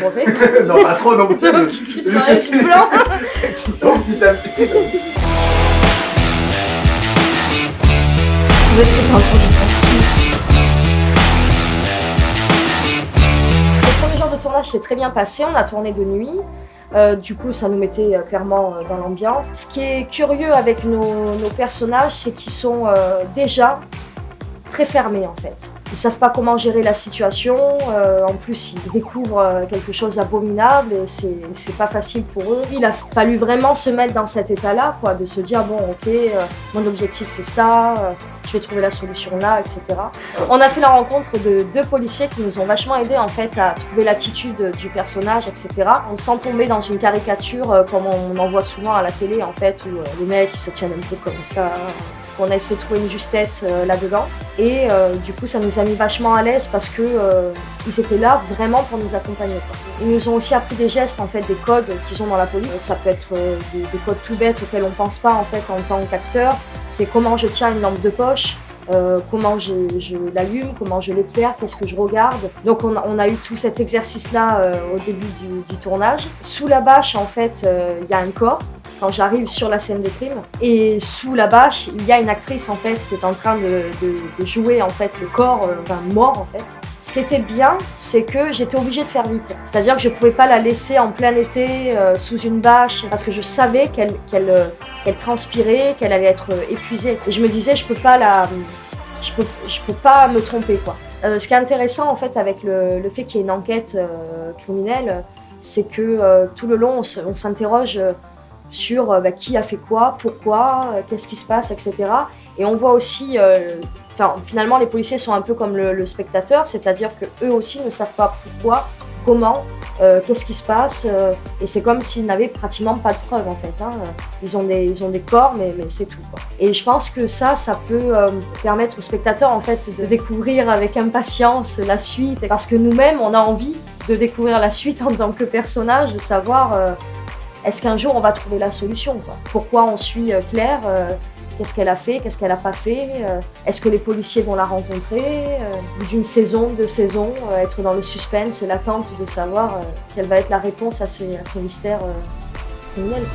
Mauvais. Non, pas trop non plus. Tu disparais, tu pleures. Tu tombes petit à petit. Où est-ce que tu as entendu ça? Le premier jour de tournage s'est très bien passé, on a tourné de nuit. Du coup, ça nous mettait clairement dans l'ambiance. Ce qui est curieux avec nos personnages, c'est qu'ils sont déjà très fermés en fait. Ils savent pas comment gérer la situation, en plus ils découvrent quelque chose d'abominable et c'est pas facile pour eux. Il a fallu vraiment se mettre dans cet état-là, quoi, de se dire bon ok, mon objectif c'est ça, je vais trouver la solution là, etc. On a fait la rencontre de 2 policiers qui nous ont vachement aidés en fait à trouver l'attitude du personnage, etc. On sans tomber dans une caricature comme on en voit souvent à la télé en fait, où les mecs ils se tiennent un peu comme ça. On a essayé de trouver une justesse là-dedans et du coup ça nous a mis vachement à l'aise parce que ils étaient là vraiment pour nous accompagner, quoi. Ils nous ont aussi appris des gestes, en fait, des codes qu'ils ont dans la police. Ça peut être des codes tout bêtes auxquels on pense pas en fait en tant qu'acteur. C'est comment je tiens une lampe de poche, comment je l'allume, comment je l'éclaire, qu'est-ce que je regarde. Donc on a eu tout cet exercice-là au début du tournage. Sous la bâche, en fait, il y a un corps. Quand j'arrive sur la scène de crime, et sous la bâche, il y a une actrice en fait qui est en train de jouer en fait le corps mort en fait. Ce qui était bien, c'est que j'étais obligée de faire vite. C'est-à-dire que je pouvais pas la laisser en plein été sous une bâche parce que je savais qu'elle transpirait, qu'elle allait être épuisée. Et je me disais, je peux pas me tromper, quoi. Ce qui est intéressant en fait avec le fait qu'il y ait une enquête criminelle, c'est que tout le long on s'interroge sur qui a fait quoi, pourquoi, qu'est-ce qui se passe, etc. Et on voit aussi, finalement les policiers sont un peu comme le spectateur, c'est-à-dire qu'eux aussi ne savent pas pourquoi, comment, qu'est-ce qui se passe, et c'est comme s'ils n'avaient pratiquement pas de preuves en fait, hein. Ils ont des corps, mais c'est tout, quoi. Et je pense que ça peut permettre aux spectateurs en fait de découvrir avec impatience la suite, parce que nous-mêmes on a envie de découvrir la suite en tant que personnage, de savoir est-ce qu'un jour on va trouver la solution, quoi. Pourquoi on suit Claire, qu'est-ce qu'elle a fait, qu'est-ce qu'elle n'a pas fait, est-ce que les policiers vont la rencontrer, d'une saison, 2 saisons, être dans le suspense et l'attente de savoir quelle va être la réponse à ces mystères criminels.